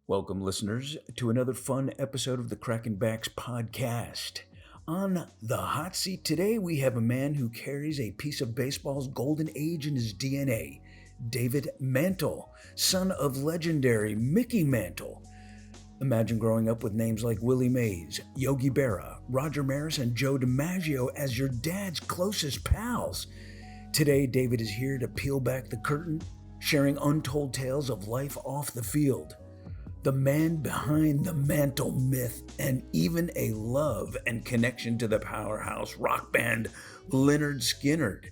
Welcome, listeners, to another fun episode of the Cracking Backs podcast. On the hot seat today, we have a man who carries a piece of baseball's golden age in his DNA, David Mantle, son of legendary Mickey Mantle. Imagine growing up with names like Willie Mays, Yogi Berra, Roger Maris, and Joe DiMaggio as your dad's closest pals. Today, David is here to peel back the curtain, sharing untold tales of life off the field. The man behind the Mantle myth, and even a love and connection to the powerhouse rock band Lynyrd Skynyrd.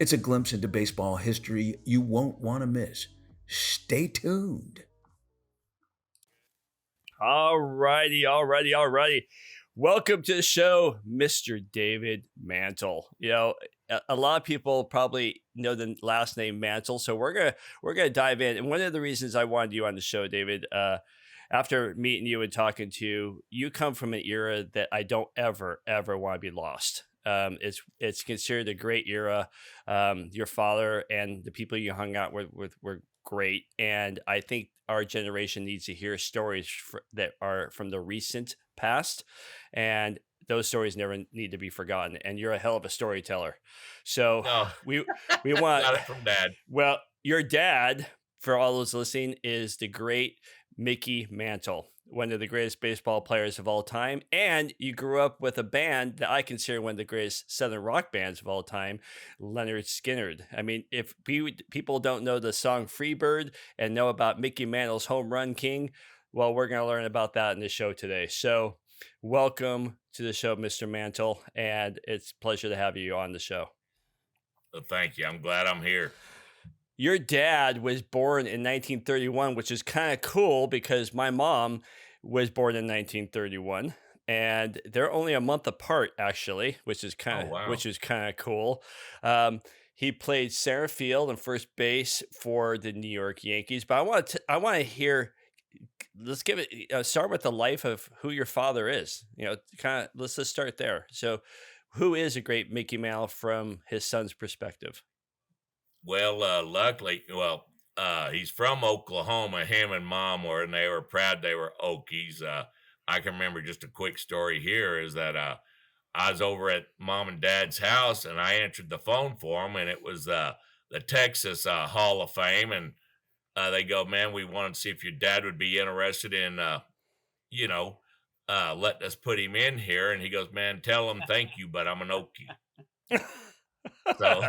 It's a glimpse into baseball history you won't want to miss. Stay tuned. Alrighty. Welcome to the show, Mr. David Mantle. You know, a lot of people probably know the last name Mantle, so we're gonna dive in. And one of the reasons I wanted you on the show, David, after meeting you and talking to you, you come from an era that I don't ever want to be lost. It's considered a great era. Your father and the people you hung out with were great, and I think our generation needs to hear stories that are from the recent past, and those stories never need to be forgotten. And you're a hell of a storyteller. So No, we want got it from Dad. well, your dad, for all those listening, is the great Mickey Mantle, one of the greatest baseball players of all time. And you grew up with a band that I consider one of the greatest Southern rock bands of all time, Lynyrd Skynyrd. I mean, if people don't know the song Freebird and know about Mickey Mantle's Home Run King, well, we're going to learn about that in the show today. So welcome to the show, Mr. Mantle, and it's a pleasure to have you on the show. Well, thank you. I'm glad I'm here. Your dad was born in 1931, which is kind of cool because my mom was born in 1931, and they're only a month apart, actually, which is kind of cool. He played center field and first base for the New York Yankees. But I want to hear. Let's give it. Start with the life of who your father is. Let's just start there. So, who is a great Mickey Mantle from his son's perspective? Well, luckily, he's from Oklahoma. Him and Mom were, and they were proud they were Okies. I can remember just a quick story here is that I was over at Mom and Dad's house, and I answered the phone for them, and it was the Texas Hall of Fame, and they go, "Man, we wanted to see if your dad would be interested in, letting us put him in here." And he goes, "Man, tell him thank you, but I'm an Okie." So.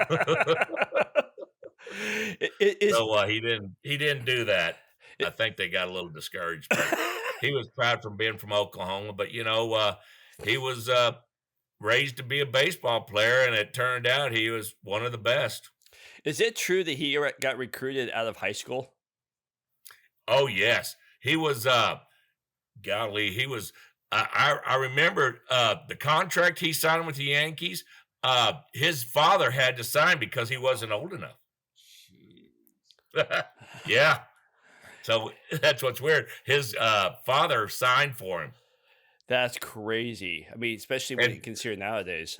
He didn't do that. I think they got a little discouraged. But he was proud from being from Oklahoma, but he was raised to be a baseball player, and it turned out he was one of the best. Is it true that he got recruited out of high school? Oh yes, he was. He was. I remember the contract he signed with the Yankees. His father had to sign because he wasn't old enough. Yeah. So that's what's weird. His father signed for him. That's crazy. I mean, especially when you consider nowadays.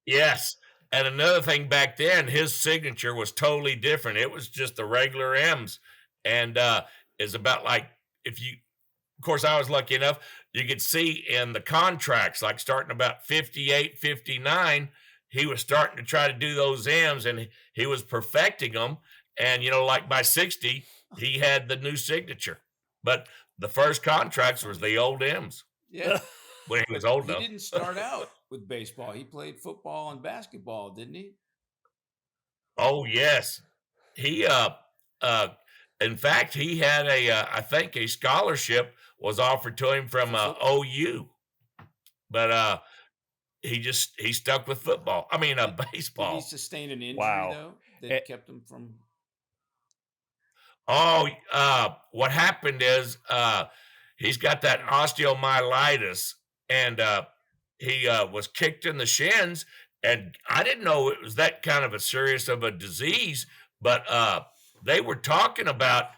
Yes. And another thing back then, his signature was totally different. It was just the regular M's. And is about like, of course, I was lucky enough, you could see in the contracts, like starting about 58, 59, he was starting to try to do those M's, and he was perfecting them. And, like by 60, he had the new signature. But the first contracts was the old M's. Yeah. When he was old enough. He didn't start out with baseball. He played football and basketball, didn't he? Oh, yes. He, in fact, he had I think a scholarship was offered to him from OU. But he stuck with football. I mean, baseball. Did he sustain an injury, though, that kept him from? Oh, what happened is he's got that osteomyelitis, and he was kicked in the shins, and I didn't know it was that kind of a serious of a disease, but they were talking about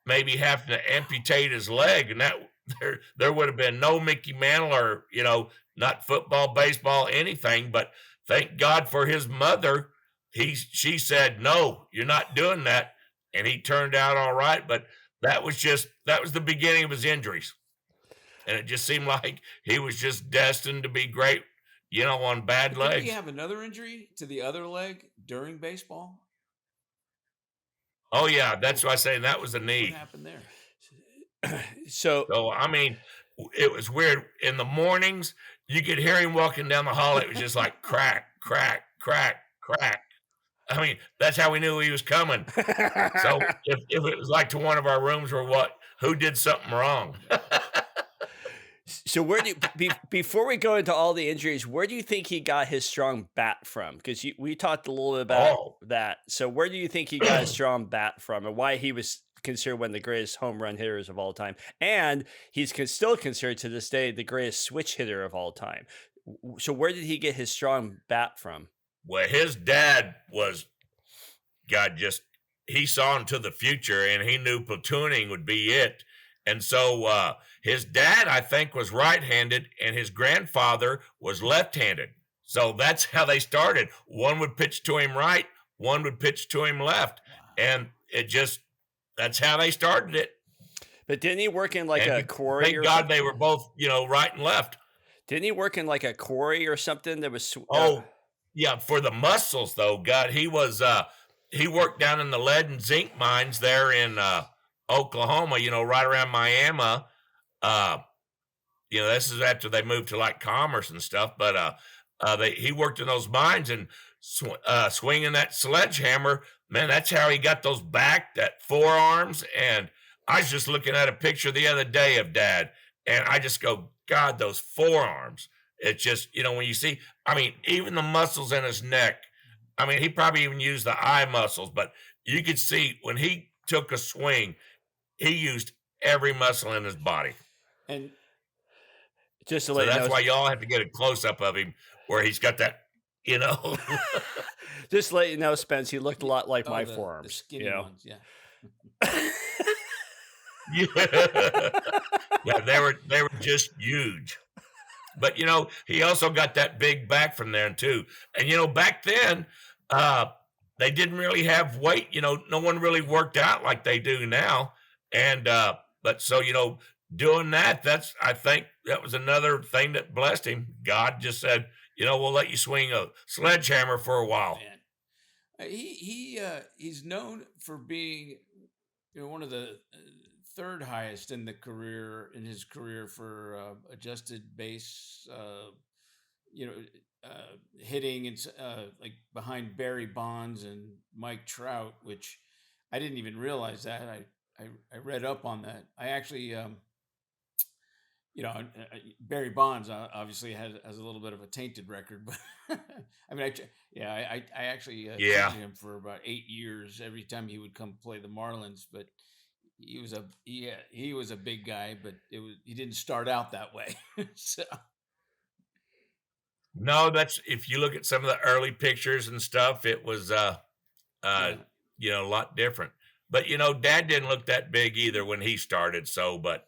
maybe having to amputate his leg, and that there would have been no Mickey Mantle or, not football, baseball, anything. But thank God for his mother. She said, "No, you're not doing that." And he turned out all right. But that was the beginning of his injuries. And it just seemed like he was just destined to be great, on bad But did he legs. have another injury to the other leg during baseball? Oh yeah, that's Oh, why I say that was a what knee. happened there? So So I mean, it was weird. In the mornings, you could hear him walking down the hall. It was just like crack, crack, crack, crack. I mean, that's how we knew he was coming. So if it was like to one of our rooms or what, who did something wrong? So where do you, before we go into all the injuries, where do you think he got his strong bat from? Because we talked a little bit about Oh, that. So where do you think he got his strong bat from, and why he was considered one of the greatest home run hitters of all time, and he's still considered to this day the greatest switch hitter of all time? So where did he get his strong bat from? well, his dad was God. He saw into the future, and he knew platooning would be it. And so his dad, I think, was right-handed, and his grandfather was left-handed. So that's how they started. One would pitch to him right, one would pitch to him left, and that's how they started it. But didn't he work in like And a quarry thank or God something? they were both, right and left. Didn't he work in like a quarry or something that was? Oh, yeah, for the muscles though, God, he worked down in the lead and zinc mines there in Oklahoma, right around Miami. Uh, this is after they moved to like commerce and stuff, but he worked in those mines and swinging that sledgehammer, man, that's how he got those that forearms. And I was just looking at a picture the other day of Dad, and I just go, God, those forearms. It's just, when you see, I mean, even the muscles in his neck, I mean, he probably even used the eye muscles, but you could see when he took a swing, he used every muscle in his body. And just to So let you that's know, why y'all have to get a close up of him where he's got that, just to let you know, Spence, he looked a lot like my the forearms. skinny ones, yeah. Yeah, they were just huge. But he also got that big back from there too. And back then, they didn't really have weight. No one really worked out like they do now. And but so doing that, I think that was another thing that blessed him. God just said, we'll let you swing a sledgehammer for a while. Man. He's known for being one of the third highest in his career for adjusted base hitting, and like behind Barry Bonds and Mike Trout, which I didn't even realize that. I read up on that. I actually Barry Bonds obviously has a little bit of a tainted record, but I mean, I actually Yeah. covered him for about 8 years every time he would come play the Marlins. But he was a big guy, but he didn't start out that way. So No, that's if you look at some of the early pictures and stuff, it was yeah. a lot different. But Dad didn't look that big either when he started. So, but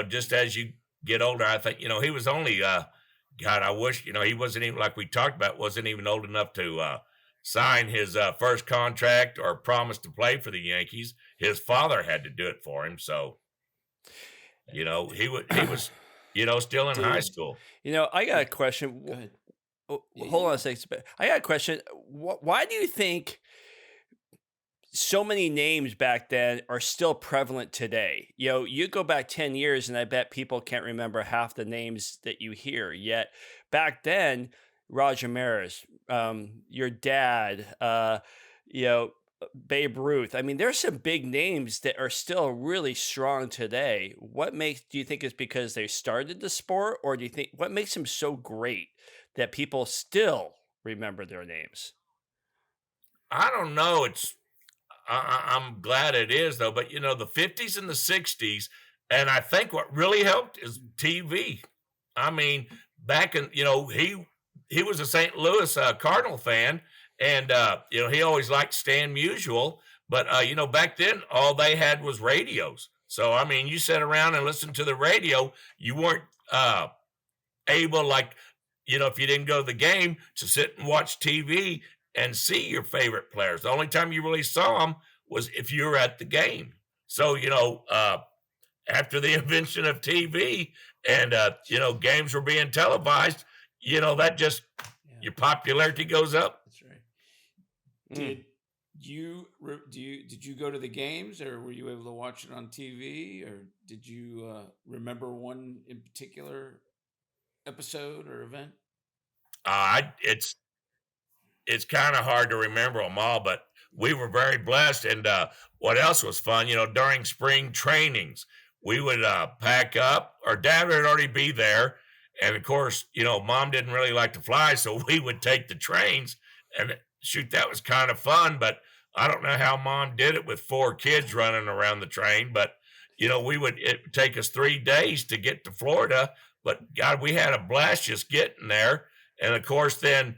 just as you get older, I think he was only God. I wish he wasn't even like we talked about, wasn't even old enough to sign his first contract or promise to play for the Yankees. His father had to do it for him. So, he was still in high Did school. I got a question. Go ahead. Hold on a second. I got a question. Why do you think so many names back then are still prevalent today? You go back 10 years and I bet people can't remember half the names that you hear. Yet back then, Roger Maris, your dad, Babe Ruth. I mean, there's some big names that are still really strong today. Do you think it's because they started the sport, or do you think what makes them so great that people still remember their names? I don't know. I'm glad it is though. But the 50s and the 60s, and I think what really helped is TV. I mean, back in he was a St. Louis Cardinal fan, and he always liked Stan Musial. But back then all they had was radios. So I mean, you sat around and listened to the radio. You weren't able, like, if you didn't go to the game, to sit and watch TV and see your favorite players. The only time you really saw them was if you were at the game. So, after the invention of TV and, games were being televised, that just Yeah, your popularity goes up. that's right. Mm. Did you go to the games, or were you able to watch it on TV, or did you remember one in particular episode or event? It's kind of hard to remember them all, but we were very blessed. And what else was fun? During spring trainings, we would pack up, or dad would already be there. And of course, mom didn't really like to fly, so we would take the trains and shoot. That was kind of fun, but I don't know how mom did it with four kids running around the train. But it would take us 3 days to get to Florida. But God, we had a blast just getting there. And of course, then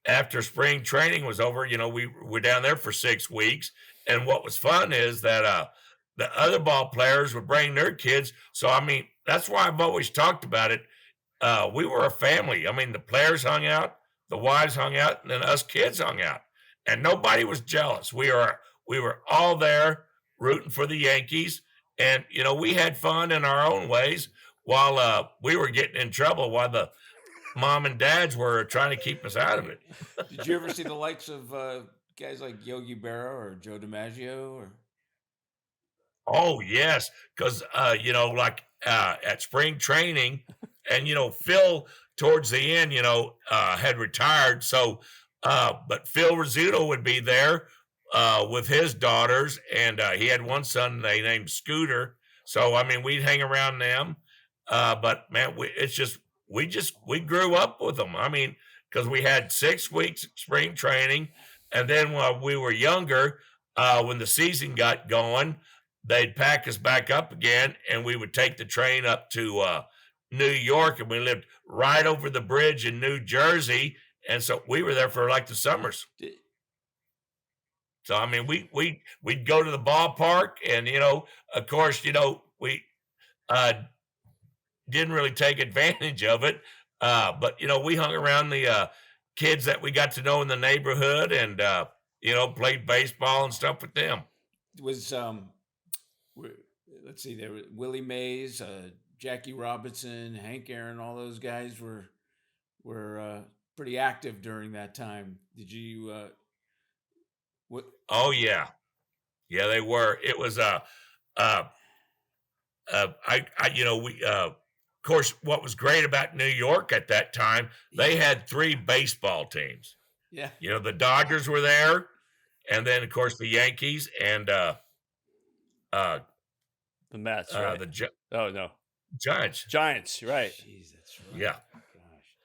after spring training was over, we were down there for 6 weeks. And what was fun is that the other ball players would bring their kids. So, I mean, that's why I've always talked about it. We were a family. I mean, the players hung out, the wives hung out, and then us kids hung out. And nobody was jealous. We were all there rooting for the Yankees. And, we had fun in our own ways while we were getting in trouble while the mom and dads were trying to keep us out of it. Did you ever see the likes of guys like Yogi Berra or Joe DiMaggio? Or Oh, yes, because, like, at spring training and, Phil towards the end, had retired. So, but Phil Rizzuto would be there with his daughters, and he had one son they named Scooter. So, I mean, we'd hang around them. But man, we grew up with them. I mean, because we had 6 weeks spring training, and then while we were younger, when the season got going, they'd pack us back up again, and we would take the train up to New York, and we lived right over the bridge in New Jersey, and so we were there for like the summers. did, So I mean, we'd go to the ballpark, and of course, we uh, didn't really take advantage of it, but we hung around the kids that we got to know in the neighborhood, and played baseball and stuff with them. was w- let's see, there was Willie Mays, Jackie Robinson, Hank Aaron, all those guys were pretty active during that time. Did you what Oh yeah, yeah, they were. It was uh, we of course what was great about New York at that time, they had three baseball teams. yeah. The Dodgers were there, and then of course the Yankees and uh, The Mets, right? Oh no, Giants. Giants, right? Jeez, that's right. Yeah. Gosh.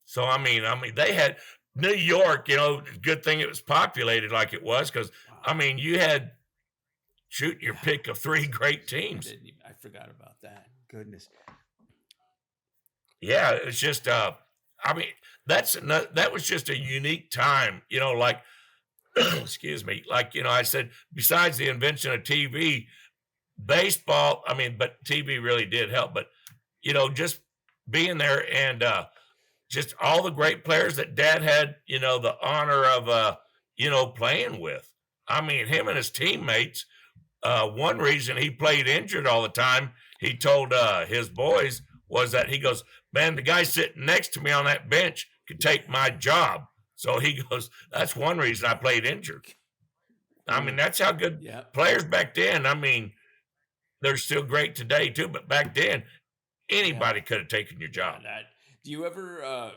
So I mean, they had New York. Good thing it was populated like it was, because I Wow. mean, you had shoot your Yeah. pick of three great I teams. didn't even, I forgot about that. Goodness. Yeah, it's just I mean, that was just a unique time. Like excuse me, like I said, besides the invention of TV, baseball. I mean, but TV really did help. But just being there and just all the great players that Dad had, the honor of playing with. I mean, him and his teammates. One reason he played injured all the time, he told his boys, was that he goes, man, the guy sitting next to me on that bench could take my job. So he goes, that's one reason I played injured. I mean, that's how good Yeah. players back then. I mean, they're still great today too, but back then Yeah. anybody could have taken your Yeah. job. Do you ever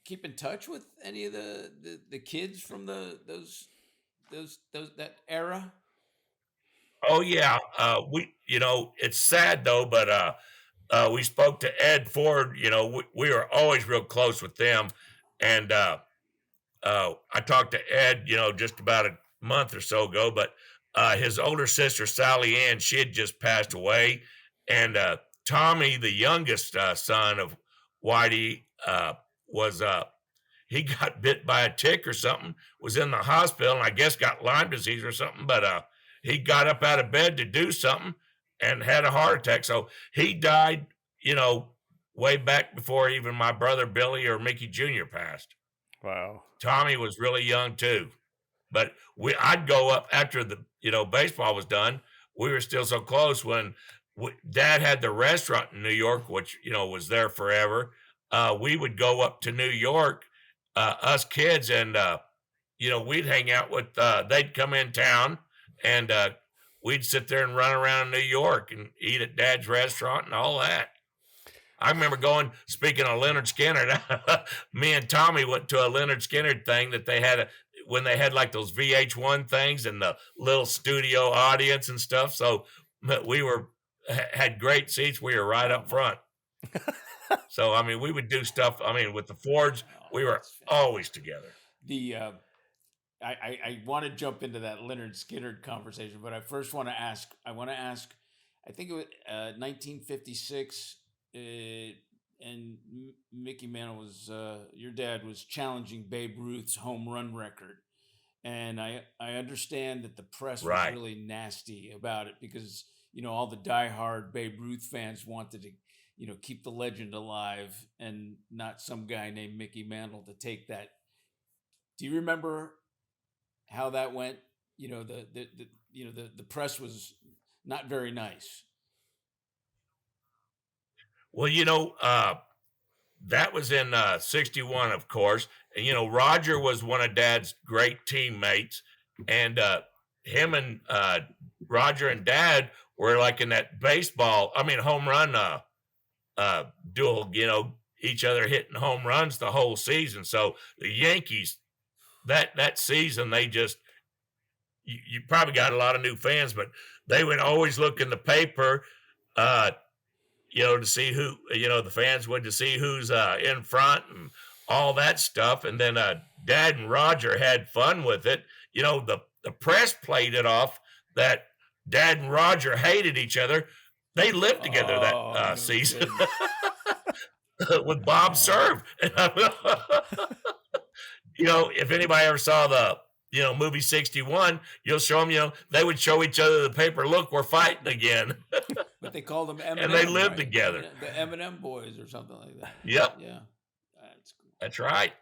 keep in touch with any of the kids from those that era? Oh yeah, it's sad though, but we spoke to Ed Ford. We were always real close with them, and I talked to Ed, just about a month or so ago. But his older sister Sally Ann, she had just passed away, and Tommy, the youngest son of Whitey, was he got bit by a tick or something, was in the hospital, and I guess got Lyme disease or something. But he got up out of bed to do something and had a heart attack. So he died, way back before even my brother Billy or Mickey Jr. passed. Wow. Tommy was really young too. But I'd go up after the baseball was done. We were still so close when Dad had the restaurant in New York, which was there forever. We would go up to New York, us kids, and we'd hang out with. They'd come in town, and we'd sit there and run around New York and eat at Dad's restaurant and all that. I remember going, speaking of Leonard Skinner, me and Tommy went to a Leonard Skinner thing that they had when they had like those VH1 things and the little studio audience and stuff. So we had great seats. We were right up front. So, I mean, we would do stuff. I mean, with the Fords, we were always together. I want to jump into that Leonard Skinner conversation, but I first want to ask, I think it was 1956, and Mickey Mantle was, your dad was challenging Babe Ruth's home run record. And I understand that the press was Right. really nasty about it because, all the diehard Babe Ruth fans wanted to, keep the legend alive and not some guy named Mickey Mantle to take that. Do you remember how that went? The press was not very nice. Well, that was in 61, of course. And, Roger was one of Dad's great teammates. And him and Roger and Dad were like in that home run duel, each other hitting home runs the whole season. So the Yankees, that season, they just, you probably got a lot of new fans, but they would always look in the paper, to see who, the fans would to see who's in front and all that stuff. And then Dad and Roger had fun with it. The press played it off that Dad and Roger hated each other. They lived together that season with Bob Serve. If anybody ever saw the movie 61, you'll show them, they would show each other the paper, look, we're fighting again. But they called them M&M, and they lived right? together. The M&M boys or something like that. Yep. Yeah. That's cool. That's right.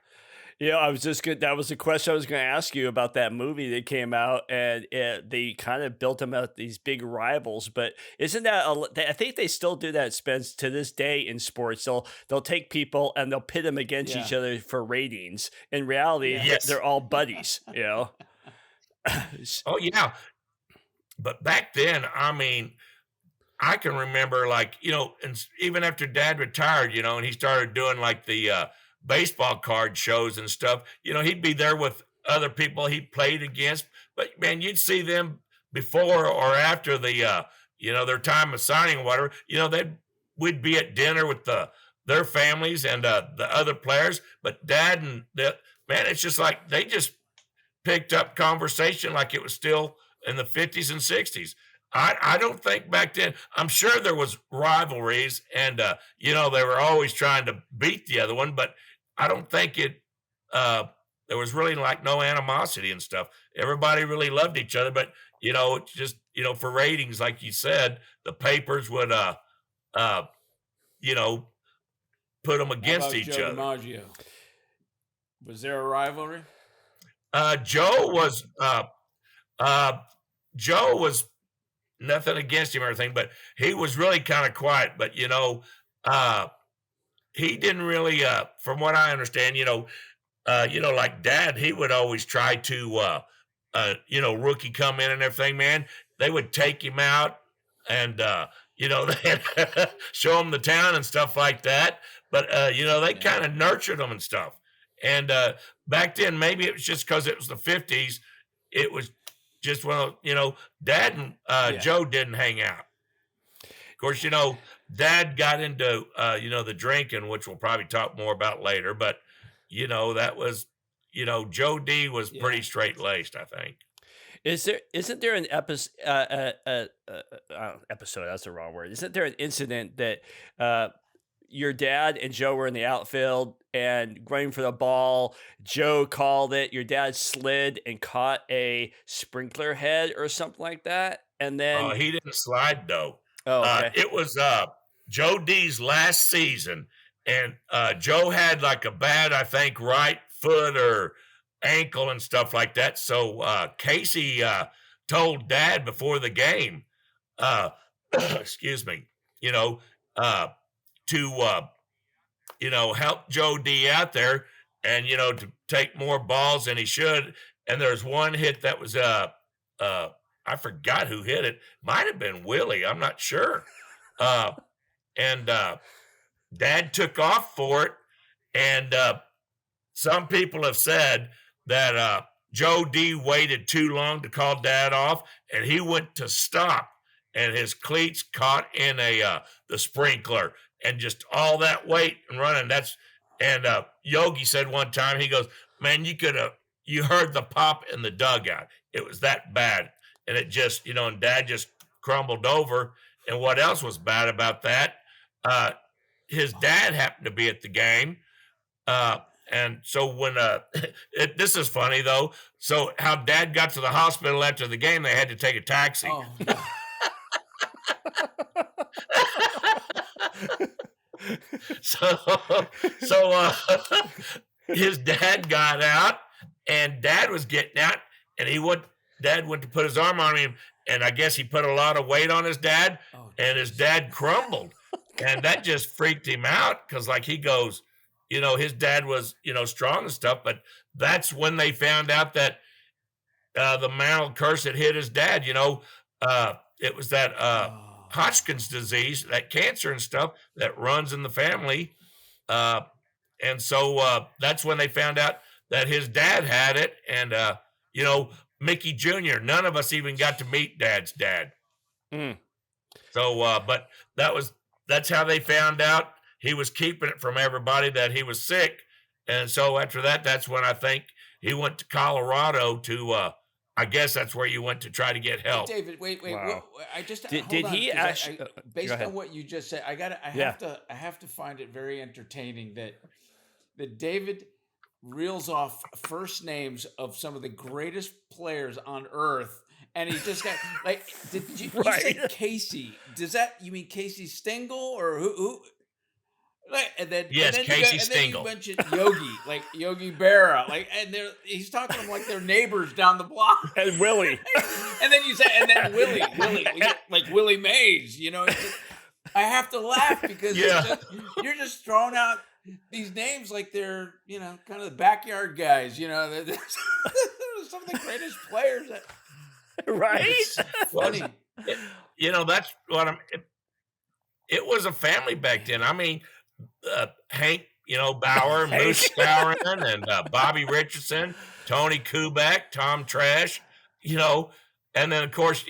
I was just good. That was the question I was going to ask you about that movie that came out, and they kind of built them out these big rivals. But isn't that? I think they still do that, Spence, to this day in sports. They'll take people and they'll pit them against each other for ratings. In reality, Yes. they're all buddies. Oh yeah. But back then, I mean, I can remember and even after Dad retired, and he started doing like the baseball card shows and stuff, he'd be there with other people he played against. But man, you'd see them before or after the their time of signing or whatever. We'd be at dinner with their families and the other players. But Dad and man, it's just like they just picked up conversation like it was still in the 50s and 60s. I don't think back then, I'm sure there was rivalries and, they were always trying to beat the other one, but I don't think there was really like no animosity and stuff. Everybody really loved each other, but, it's just, for ratings, like you said, the papers would, put them against each Joe other. DiMaggio? Was there a rivalry? Joe was nothing against him or anything, but he was really kind of quiet. But he didn't really, from what I understand, like Dad, he would always try to, rookie come in and everything. Man, they would take him out and they'd show him the town and stuff like that. But they kind of nurtured him and stuff. And back then, maybe it was just because it was the 50s. It was just Dad and Joe didn't hang out. Of course, Dad got into the drinking, which we'll probably talk more about later. But that was Joe D was pretty straight laced, I think. Isn't there an episode? Episode, that's the wrong word. Isn't there an incident that your dad and Joe were in the outfield and going for the ball? Joe called it. Your dad slid and caught a sprinkler head or something like that. And then he didn't slide though. Oh, okay. It was Joe D's last season, and Joe had like a bad, I think, right foot ankle and stuff like that. So Casey told Dad before the game, excuse me, you know, to help Joe D out there, and to take more balls than he should. And there's one hit that was I forgot who hit it. Might have been Willie. I'm not sure. And Dad took off for it, and some people have said that Joe D waited too long to call Dad off, and he went to stop, and his cleats caught in the sprinkler, and just all that weight and running. And Yogi said one time, he goes, "Man, you heard the pop in the dugout. It was that bad." And it just, and Dad just crumbled over. And what else was bad about that? His dad happened to be at the game. And so when this is funny though. So how Dad got to the hospital after the game, they had to take a taxi. Oh, so his dad got out, and Dad was getting out, and Dad went to put his arm on him, and I guess he put a lot of weight on his dad, and his dad crumbled, and that just freaked him out, because like he goes, his dad was strong and stuff, but that's when they found out that the Mantle curse had hit his dad. It was that Hodgkin's disease, that cancer and stuff that runs in the family. And so that's when they found out that his dad had it. And, Mickey Jr., none of us even got to meet Dad's dad. Mm. So, but that's how they found out. He was keeping it from everybody that he was sick. And so after that, that's when I think he went to Colorado to, I guess that's where you went to try to get help. David, wait. Wow. I just Did he actually? Based on what you just said, I have to find it very entertaining that David reels off first names of some of the greatest players on earth, and he just got like. Did you say Casey? You mean Casey Stengel or who? Like, Yes, Casey Stengel. And then you mentioned Yogi, like Yogi Berra, he's talking to them like they're neighbors down the block. And Willie. and then Willie, like Willie Mays. I have to laugh because you're just throwing out these names like they're kind of the backyard guys. They're some of the greatest players. Right? It's funny. That's what it was a family back then. I mean, Hank, Bauer, Moose Scourin, and Bobby Richardson, Tony Kubek, Tom Trash, and then of course,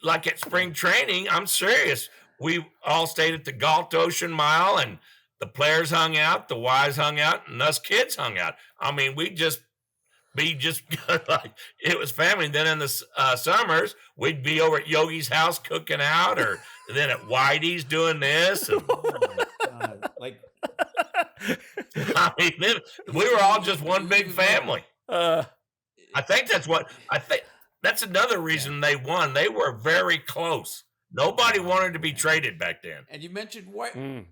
like at spring training, I'm serious. We all stayed at the Galt Ocean Mile, and the players hung out, the wives hung out, and us kids hung out. I mean, we'd just be like, it was family. And then in the summers, we'd be over at Yogi's house cooking out, or then at Whitey's doing this. And, I mean, we were all just one big family. I think that's another reason they won. They were very close. Nobody wanted to be traded back then. And you mentioned what? And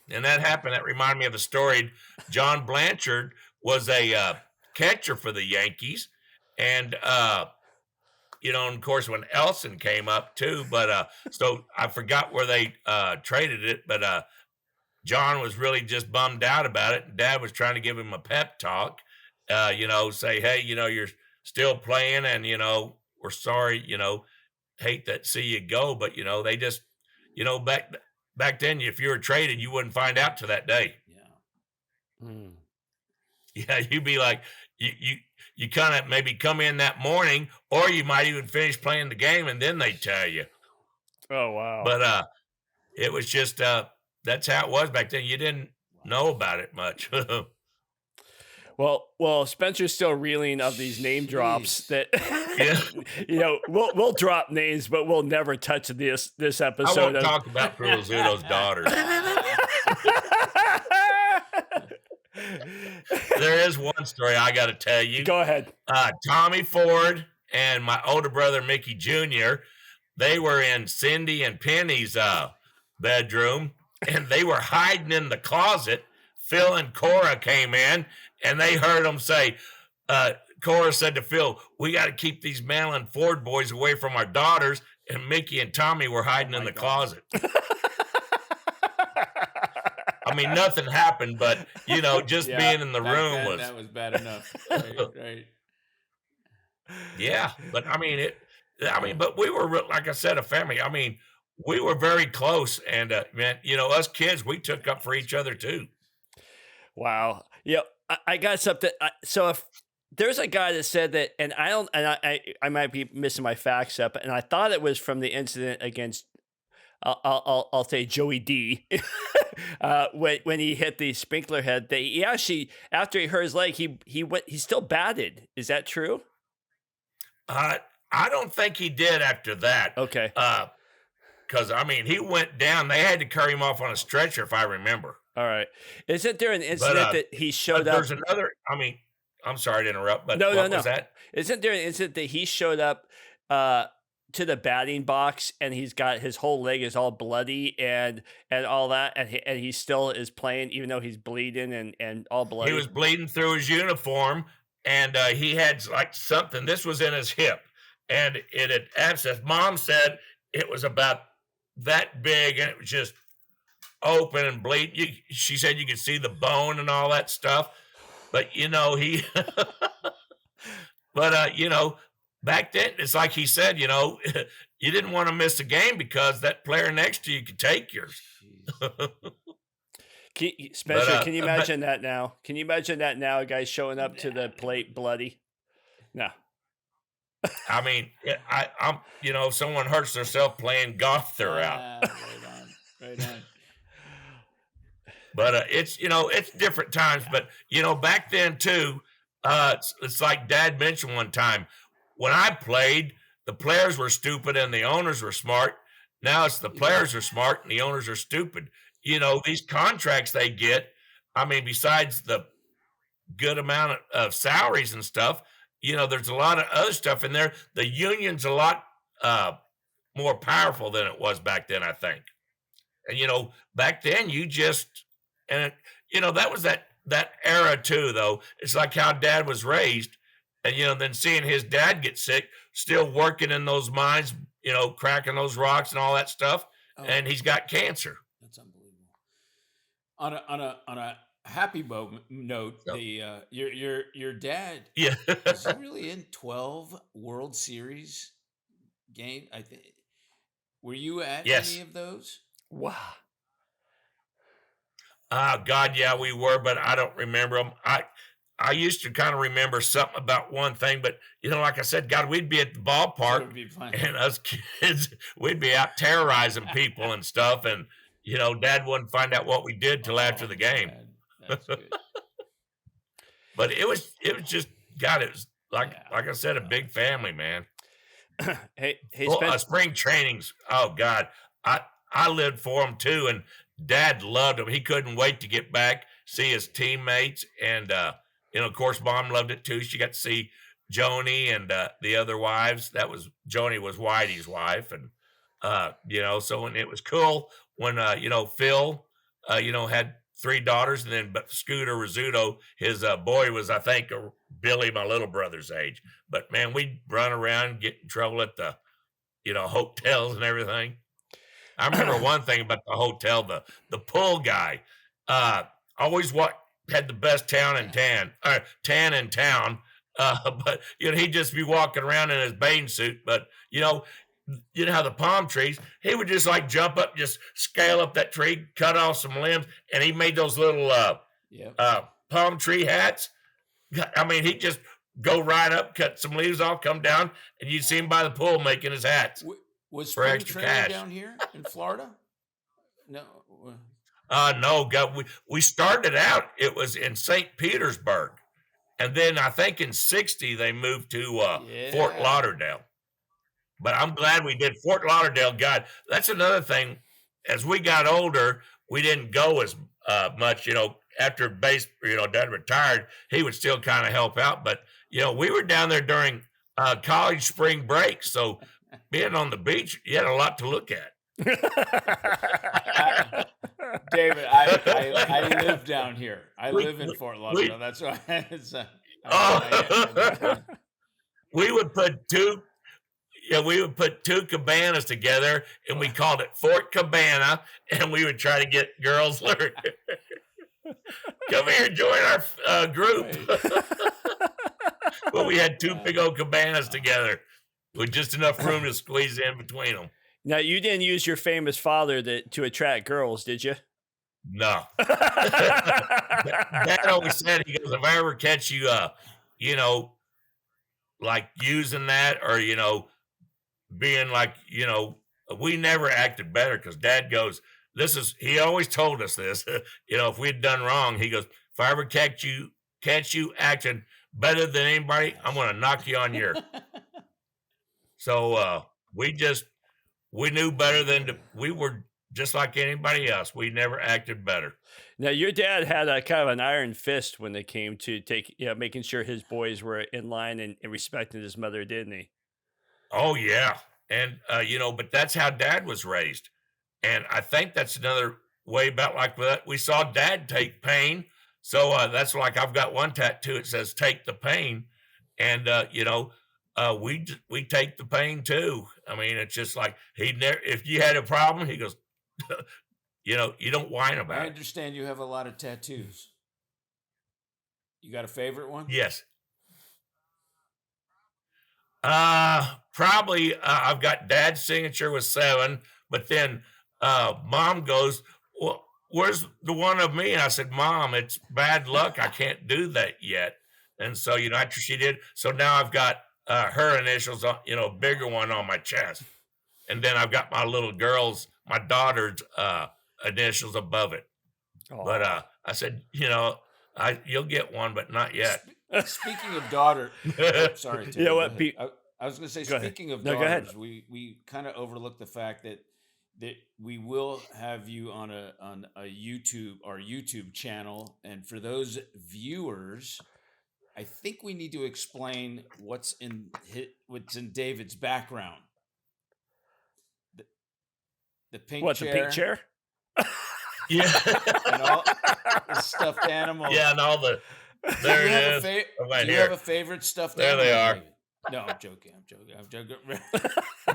that happened. That reminded me of a story. John Blanchard was a catcher for the Yankees, and of course when Elson came up too, but so I forgot where they traded it, but John was really just bummed out about it, and Dad was trying to give him a pep talk, say, hey, you're still playing, and we're sorry, hate that see you go, but they just back then, if you were traded, you wouldn't find out till that day. Yeah, you'd be like, you kind of maybe come in that morning, or you might even finish playing the game, and then they tell you. Oh wow! But it was just that's how it was back then. You didn't know about it much. Well, Spencer's still reeling of these name drops that we'll drop names, but we'll never touch this episode. I won't talk about Rizzuto's daughters. There is one story I got to tell you. Go ahead. Tommy Ford and my older brother Mickey Jr., they were in Cindy and Penny's bedroom, and they were hiding in the closet. Phil and Cora came in, and they heard them say, Cora said to Phil, "We got to keep these Mantle and Ford boys away from our daughters." And Mickey and Tommy were hiding in the closet. I mean, nothing happened, but just being in the room was that was bad enough. Right. Yeah, but but we were like I said, a family. I mean, we were very close, and man, us kids, we took up for each other too. Wow. Yeah, I got something. So if there's a guy that said that, and I don't, and I might be missing my facts up, and I thought it was from the incident against, I'll say Joey D, when he hit the sprinkler head. That he actually, after he hurt his leg, he still batted. Is that true? I don't think he did after that. Okay. Because he went down. They had to carry him off on a stretcher, if I remember. All right. Isn't there an incident that he showed up? There's another. I'm sorry to interrupt, but no. was that? Isn't there an incident that he showed up to the batting box and he's got his whole leg is all bloody and all that, and he still is playing even though he's bleeding and all bloody? He was bleeding through his uniform, and he had like something. This was in his hip, and it had abscessed. Mom said it was about that big, and it was just open and bleed. She said you could see the bone and all that stuff, but he but back then it's like he said, you didn't want to miss a game because that player next to you could take yours. Spencer, can you imagine that now? Can you imagine that now, a guy showing up to the plate bloody? No. I'm if someone hurts themselves playing golf, they're out. Right on. But it's different times. But back then too, it's like Dad mentioned one time. When I played, the players were stupid and the owners were smart. Now it's the players are smart and the owners are stupid. These contracts they get. Besides the good amount of salaries and stuff, there's a lot of other stuff in there. The union's a lot more powerful than it was back then, I think. And back then that was that era too, though. It's like how Dad was raised, and then seeing his dad get sick, still working in those mines, cracking those rocks and all that stuff, and he's got cancer. That's unbelievable. On a happy note, your dad, is he really in 12 World Series game? I think. Were you at any of those? Wow. God, yeah, we were, but I don't remember them. I used to kind of remember something about one thing, but like I said, God, we'd be at the ballpark, and us kids, we'd be out terrorizing people and stuff, and Dad wouldn't find out what we did till after the game. That's good. But it was just God. It was like I said, a big family, man. Hey, spring trainings. Oh God, I lived for them too, and Dad loved them. He couldn't wait to get back, see his teammates, and of course, Mom loved it too. She got to see Joni and the other wives. Joni was Whitey's wife, and so when it was cool when Phil had 3 daughters, and then but Scooter Rizzuto, his boy was, I think, Billy, my little brother's age. But man, we'd run around, get in trouble at the hotels and everything. I remember one thing about the hotel, the pool guy, always had the best tan in town. But he'd just be walking around in his bathing suit. But how the palm trees, he would just like jump up, just scale up that tree, cut off some limbs, and he made those little palm tree hats. He'd just go right up, cut some leaves off, come down, and you'd see him by the pool making his hats. Was spring training down here in Florida? No. No, God, we started out, it was in St. Petersburg. And then I think in 60, they moved to Fort Lauderdale. But I'm glad we did Fort Lauderdale. God, that's another thing. As we got older, we didn't go as much, after Dad retired, he would still kind of help out. But, we were down there during college spring break. So being on the beach, you had a lot to look at. David, I live down here. I live in Fort Lauderdale. That's why. Oh, we would put two. Yeah, we would put two cabanas together, and we called it Fort Cabana, and we would try to get girls. Come here, join our group. But we had two big old cabanas together with just enough room to squeeze in between them. Now, you didn't use your famous father to attract girls, did you? No. Dad always said, he goes, if I ever catch you, like using that or, being like, we never acted better because Dad goes, he always told us this, if we'd done wrong, he goes, if I ever catch you acting better than anybody, I'm going to knock you on your. So we knew better we were just like anybody else. We never acted better. Now, your dad had a kind of an iron fist when it came to making sure his boys were in line and respecting his mother, didn't he? Oh, yeah. And, but that's how Dad was raised. And I think that's another way about like that. We saw Dad take pain. So that's like I've got one tattoo. It says, take the pain. And, we take the pain too. I mean, it's just like if you had a problem, he goes, you don't whine about it. I understand you have a lot of tattoos. You got a favorite one? Yes. Probably I've got Dad's signature with 7, but then Mom goes, well, where's the one of me? And I said, Mom, it's bad luck. I can't do that yet. And so, after she did, so now I've got her initials on, a bigger one on my chest. And then I've got my daughter's initials above it. Oh. But I said, you'll get one, but not yet. Speaking of daughter, sorry. Terry, what? I was going to say, speaking of daughters, we kind of overlooked the fact that we will have you on a YouTube channel, and for those viewers, I think we need to explain what's in David's background. The pink chair. The pink chair? Yeah. And all the stuffed animals. Yeah, and all the. There it is. Do you have a favorite stuffed animal? There they are. David? No, I'm joking.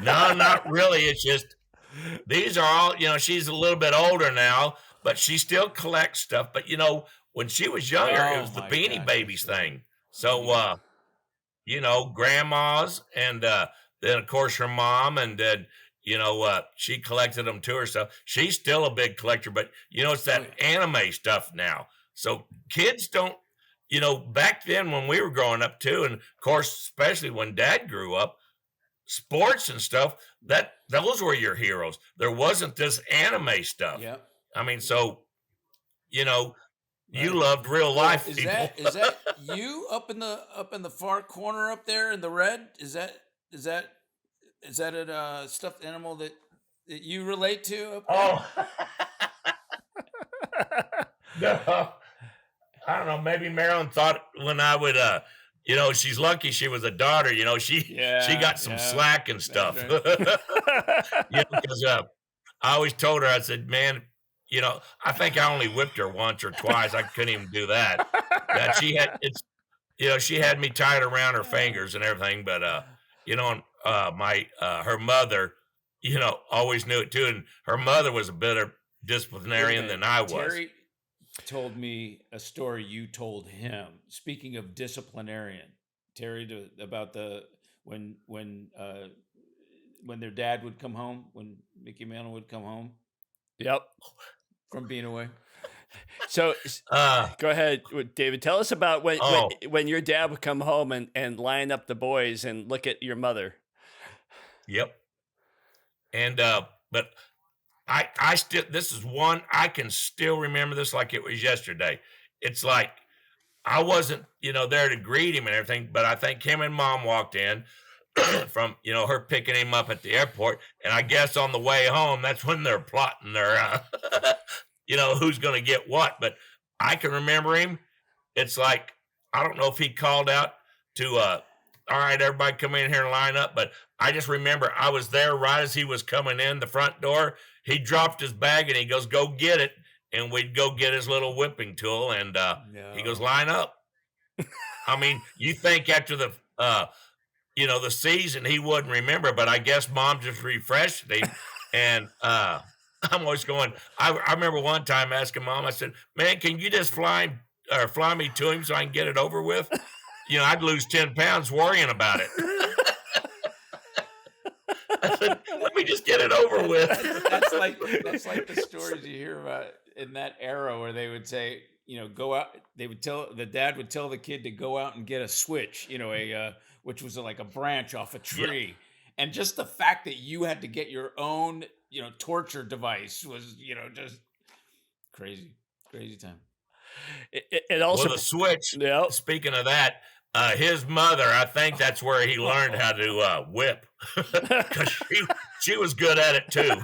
No, not really. It's just these are all. She's a little bit older now, but she still collects stuff. But when she was younger, it was the Beanie Babies thing. So, grandma's, and then of course her mom, and then she collected them to herself. She's still a big collector, but it's that anime stuff now. So kids don't. Back then when we were growing up too, and of course, especially when Dad grew up, sports and stuff, those were your heroes. There wasn't this anime stuff. Yeah. I mean, so, you loved real life. Is that you up in the far corner up there in the red? Is that a stuffed animal that you relate to up there? Oh. No. I don't know. Maybe Marilyn thought when I would, she's lucky she was a daughter. She got some slack and stuff. Right. Because I always told her, I said, man, I think I only whipped her once or twice. I couldn't even do that. She had me tied around her fingers and everything. But her mother, always knew it too, and her mother was a better disciplinarian than I was. Terry told me a story you told him. Speaking of disciplinarian, Terry, about when their dad would come home, when Mickey Mantle would come home. Yep. From being away. So go ahead, David. Tell us about when your dad would come home and line up the boys and look at your mother. Yep. And but I still, this is one, I can still remember this like it was yesterday. It's like, I wasn't, there to greet him and everything, but I think him and Mom walked in from, her picking him up at the airport. And I guess on the way home, that's when they're plotting their, who's going to get what. But I can remember him. It's like, I don't know if he called out to, all right, everybody come in here and line up. But I just remember I was there right as he was coming in the front door. He dropped his bag and he goes, go get it. And we'd go get his little whipping tool. And he goes, line up. I mean, you think after the the season he wouldn't remember, but I guess mom just refreshed him. And I'm always going. I remember one time asking mom. I said, "Man, can you just fly me to him so I can get it over with?" I'd lose 10 pounds worrying about it. I said, "Let me just get it over with." That's like the stories you hear about in that era where they would say, go out. The dad would tell the kid to go out and get a switch, which was like a branch off a Yeah. tree, and just the fact that you had to get your own, torture device was, just crazy, crazy time. It also Well, the switch. Yep. Speaking of that, his mother, I think that's where he learned how to whip, because she was good at it too.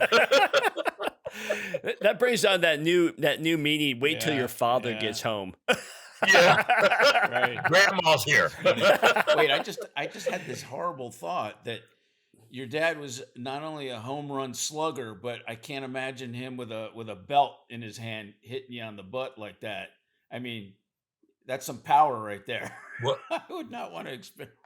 That brings on that new meaning. Wait till Yeah, your father yeah. gets home. Yeah, Right. Grandma's here. Wait, I just had this horrible thought that your dad was not only a home run slugger, but I can't imagine him with a belt in his hand hitting you on the butt like that. I mean, that's some power right there. Well, I would not want to experience.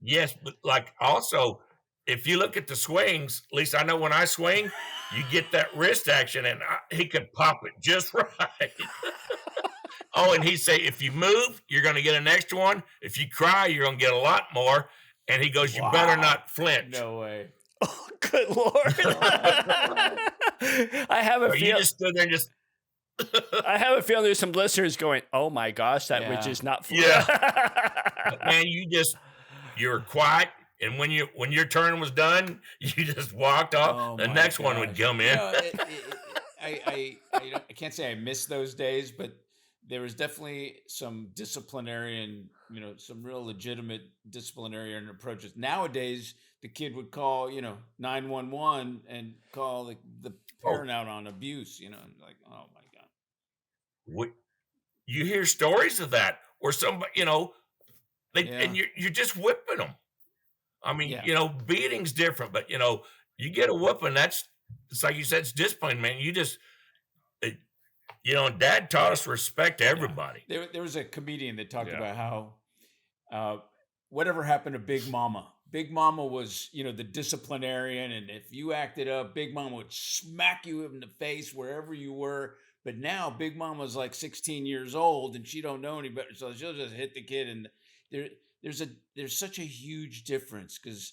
yes, but like also, if you look at the swings, at least I know when I swing, you get that wrist action, and he could pop it just right. Oh, and he'd say, if you move, you're going to get an extra one. If you cry, you're going to get a lot more. And he goes, you better Wow. not flinch. No way. Oh, good Lord. I have a Or you feeling. just stood there and just, I have a feeling there's some listeners going, "Oh my gosh, that Yeah. was just not." But man, you were quiet. And when your turn was done, you just walked off. Oh The my next one would gosh. come in. I can't say I miss those days, but there was definitely some disciplinarian, some real legitimate disciplinarian approaches. Nowadays, the kid would call, 911 and call the parent out on abuse, like, oh my God. You hear stories of that, or somebody, they Yeah. and you're just whipping them. I mean, Yeah. beating's different, but you get a whooping. It's like you said, it's discipline, man. Dad taught us to respect everybody. There was a comedian that talked Yeah. about how whatever happened to Big Mama. Big Mama was, the disciplinarian, and if you acted up, Big Mama would smack you in the face wherever you were. But now Big Mama's like 16 years old, and she don't know any better, so she'll just hit the kid. And there's such a huge difference because,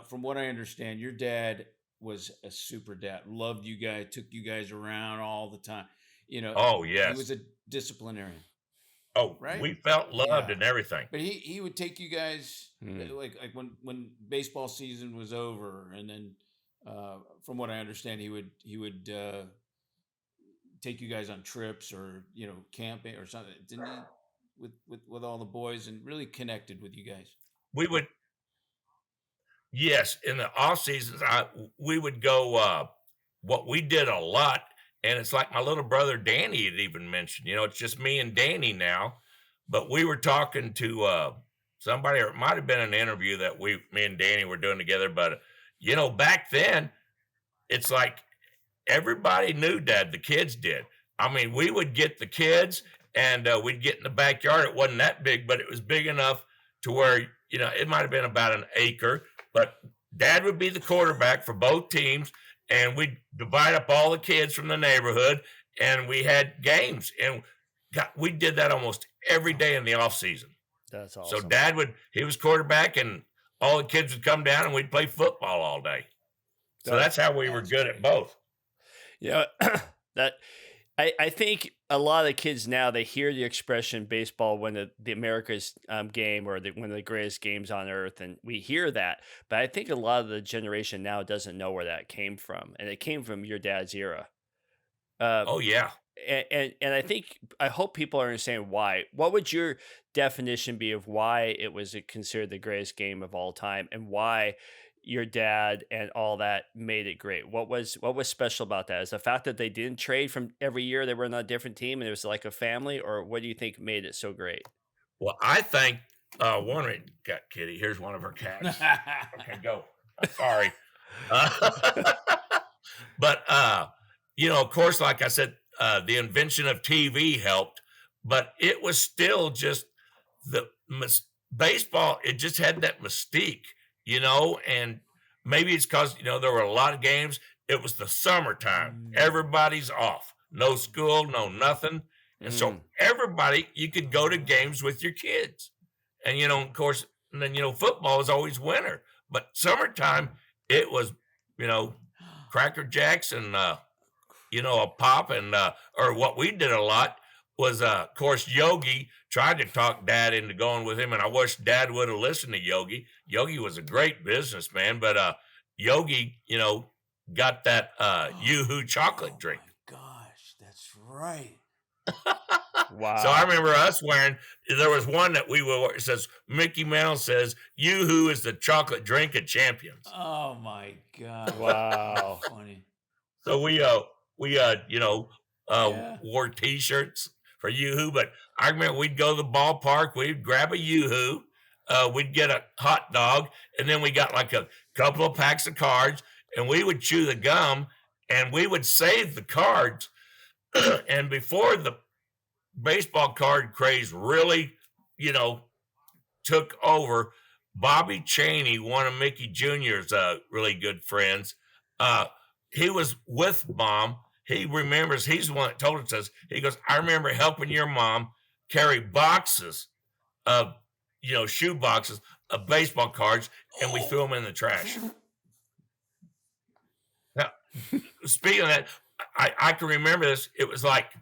from what I understand, your dad was a super dad, loved you guys, took you guys around all the time. Oh, He yes. was a disciplinarian. Oh, Right? we felt loved Yeah. and everything. But he would take you guys like when baseball season was over, and then from what I understand, he would take you guys on trips or camping or something. Didn't he with all the boys, and really connected with you guys? We would, yes, in the off seasons, we would go. What we did a lot, and it's like my little brother Danny had even mentioned. It's just me and Danny now, but we were talking to somebody, or it might have been an interview that me and Danny were doing together. But back then, it's like everybody knew Dad. The kids did. I mean, we would get the kids, and we'd get in the backyard. It wasn't that big, but it was big enough to where it might have been about an acre. But Dad would be the quarterback for both teams, and we'd divide up all the kids from the neighborhood, and we had games. And we did that almost every day in the off season. That's awesome. So Dad he was quarterback, and all the kids would come down, and we'd play football all day. So that's how we were good at both. Yeah, that I think a lot of the kids now, they hear the expression baseball win the America's game, or one of the greatest games on earth, and we hear that. But I think a lot of the generation now doesn't know where that came from, and it came from your dad's era. Oh yeah. And I hope people understand why. What would your definition be of why it was considered the greatest game of all time, and why your dad and all that made it great? What was special about that? Is the fact that they didn't trade from every year, they were on a different team and it was like a family, or what do you think made it so great? Well, I think got Kitty. Here's one of her cats. Okay, go. Sorry. But of course, like I said, the invention of TV helped, but it was still just baseball, it just had that mystique, and maybe it's because, there were a lot of games. It was the summertime. Everybody's off. No school, no nothing. And so everybody, you could go to games with your kids. And, of course, and then, football is always winter. But summertime, it was, Cracker Jacks and, a pop. And, or what we did a lot was, of course, Yogi tried to talk Dad into going with him. And I wish Dad would have listened to Yogi. Yogi was a great businessman. But Yogi, got that Yoo-Hoo chocolate drink. My gosh, that's right. Wow. So I remember us wearing, there was one that we wore, it says, Mickey Mantle says, Yoo-Hoo is the chocolate drink of champions. Oh my God. Wow. Funny. So we wore T-shirts for Yoo-Hoo, but I remember we'd go to the ballpark, we'd grab a Yoo-Hoo, we'd get a hot dog, and then we got like a couple of packs of cards, and we would chew the gum, and we would save the cards. And before the baseball card craze really, took over, Bobby Cheney, one of Mickey Jr.'s really good friends, he was with Mom. He remembers, he's the one that told us this. He goes, I remember helping your mom carry boxes of, shoe boxes of baseball cards, and we threw them in the trash. Now, speaking of that, I can remember this. It was like,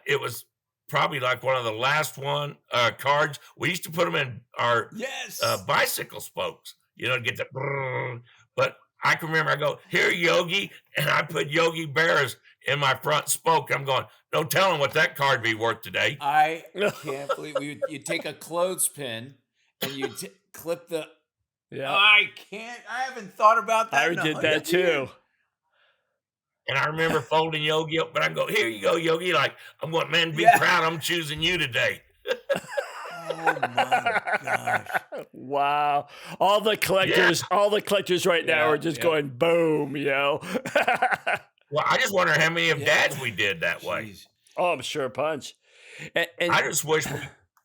it was probably like one of the last cards. We used to put them in our bicycle spokes, to get the. But I can remember, I go, here, Yogi, and I put Yogi Bears in my front spoke. I'm going, no telling what that card be worth today. I can't believe you take a clothespin and you clip the. Yeah. I haven't thought about that. I did that too. And I remember folding Yogi up, but I go, here you go, Yogi. Like, I'm going, man, be proud. I'm choosing you today. Oh my gosh. Wow. All the collectors right now are just going boom, Well, I just wonder how many of Dad's we did that way. Oh, I'm sure a bunch. And I just wish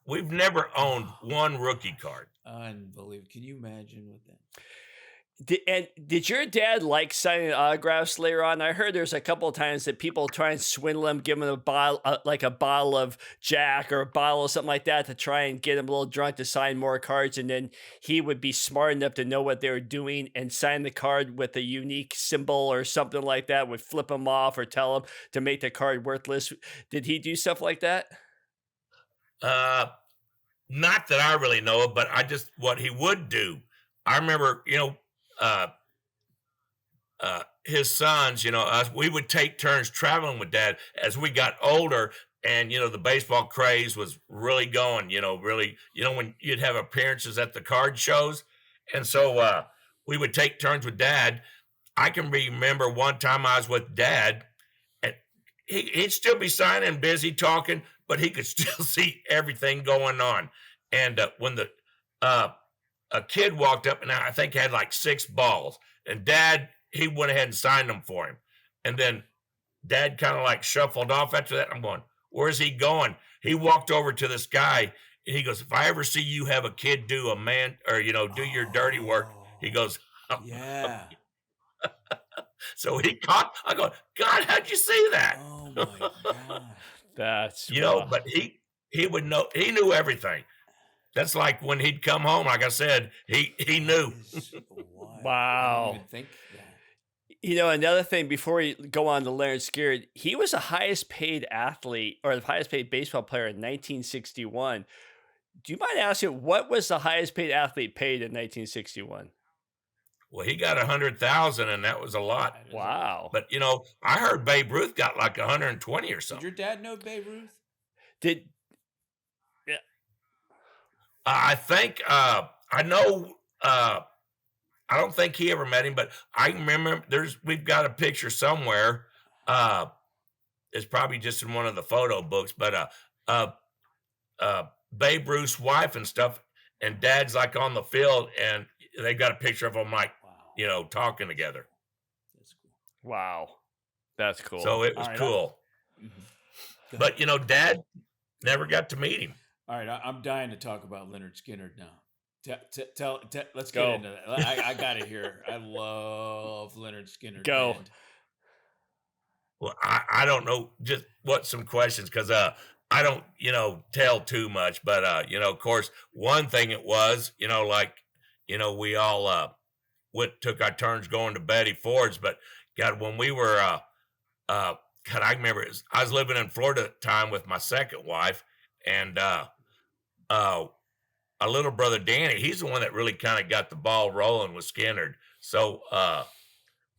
we've never owned one rookie card. Unbelievable. Can you imagine what that? Did your dad like signing autographs later on? I heard there's a couple of times that people try and swindle him, give him a bottle of Jack or a bottle of something like that to try and get him a little drunk to sign more cards, and then he would be smart enough to know what they were doing and sign the card with a unique symbol or something like that, would flip him off or tell him to make the card worthless. Did he do stuff like that? Not that I really know of, but what he would do. I remember, his sons, we would take turns traveling with Dad as we got older, and the baseball craze was really going, when you'd have appearances at the card shows. And so we would take turns with Dad. I can remember one time I was with Dad, and he'd still be signing, busy talking, but he could still see everything going on. And when a kid walked up, and I think had like 6 balls, and Dad, he went ahead and signed them for him. And then Dad kind of like shuffled off after that. I'm going, where's he going? He walked over to this guy, and he goes, if I ever see you have a kid do do your dirty work, he goes, yeah. So he caught, I go, God, how'd you see that? Oh my God. That's, but he would know, he knew everything. That's like when he'd come home, like I said, he knew. Wow. I didn't even think that. Another thing before you go on to Leonard Skinner, he was the highest paid athlete or the highest paid baseball player in 1961. Do you mind asking, what was the highest paid athlete paid in 1961? Well, he got 100,000, and that was a lot. Wow. But I heard Babe Ruth got like 120 or something. Did your dad know Babe Ruth? I think I know. I don't think he ever met him, but I remember we've got a picture somewhere. It's probably just in one of the photo books, but Babe Ruth's wife and stuff, and Dad's like on the field, and they got a picture of them like talking together. That's cool. Wow, that's cool. So it was cool. But Dad never got to meet him. All right, I'm dying to talk about Leonard Skinner now. Let's Go. get into that. I got to hear. I love Leonard Skinner Go. band. Well, I don't know just what some questions because I don't tell too much, but of course one thing it was like we all took our turns going to Betty Ford's, but God, when we were God, I remember I was living in Florida at the time with my second wife, and uh our little brother Danny, he's the one that really kind of got the ball rolling with Skinner. So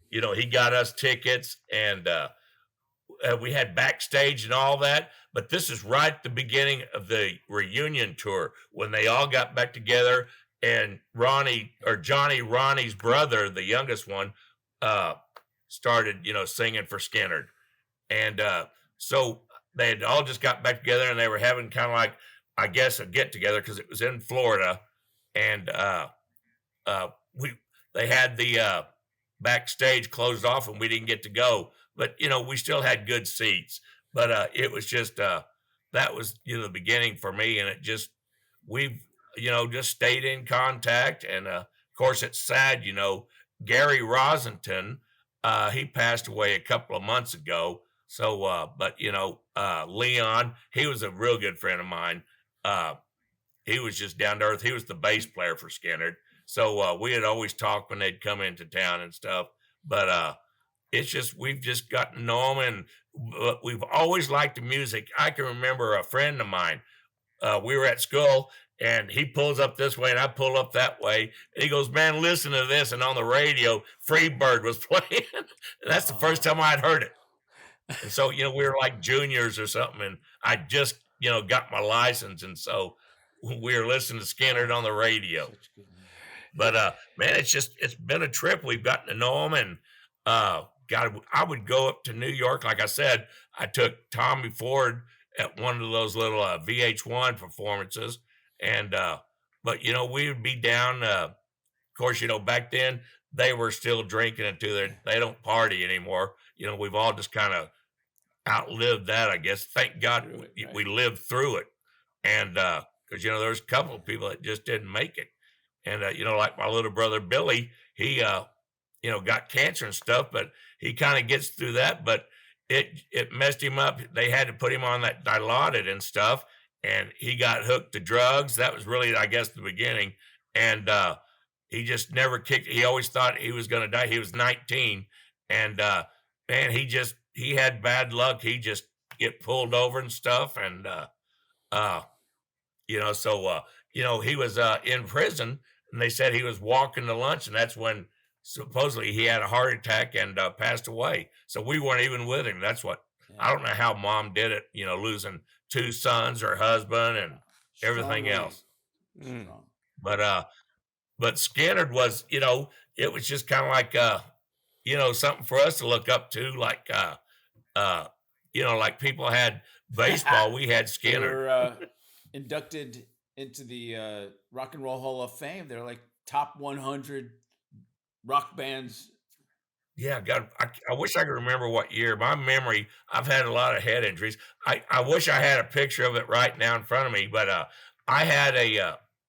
he got us tickets, and we had backstage and all that. But this is right at the beginning of the reunion tour when they all got back together, and Ronnie's brother, the youngest one, uh, started singing for Skinner, and so they had all just got back together, and they were having kind of like, I guess, a get together because it was in Florida, and we they had the backstage closed off, and we didn't get to go, but we still had good seats. But it was just that was the beginning for me, and it just we've just stayed in contact, and of course it's sad, Gary Rosenton, he passed away a couple of months ago. So, but Leon, he was a real good friend of mine. Uh, he was just down to earth. He was the bass player for Skinner. So we had always talked when they'd come into town and stuff. But it's just we've just gotten to know them, and we've always liked the music. I can remember a friend of mine. We were at school, and he pulls up this way, and I pull up that way. And he goes, "Man, listen to this!" And on the radio, Freebird was playing. And that's the first time I'd heard it. And so we were like juniors or something, and I just got my license, and so we were listening to Skinner on the radio. Such good music. But man, it's been a trip. We've gotten to know them, and God, I would go up to New York. Like I said, I took Tommy Ford at one of those little VH1 performances, and but we would be down. Of course, back then they were still drinking until they don't party anymore. We've all just kind of outlived that, I guess. Thank God we lived through it, and because there's a couple of people that just didn't make it. And like my little brother Billy, he got cancer and stuff, but he kind of gets through that. But it messed him up. They had to put him on that Dilaudid and stuff, and he got hooked to drugs. That was really, I guess, the beginning. And he just never kicked. He always thought he was going to die. He was 19, and man, he had bad luck. He just get pulled over and stuff, and so he was in prison, and they said he was walking to lunch, and that's when supposedly he had a heart attack and passed away. So we weren't even with him. That's what I don't know how mom did it. Losing 2 sons, her husband, and everything else. But Skinner was, it was just kind of like something for us to look up to, like like people had baseball, we had They Skinner. were inducted into the Rock and Roll Hall of Fame. They're like top 100 rock bands. Yeah, God, I wish I could remember what year. My memory, I've had a lot of head injuries. I wish I had a picture of it right now in front of me, but I had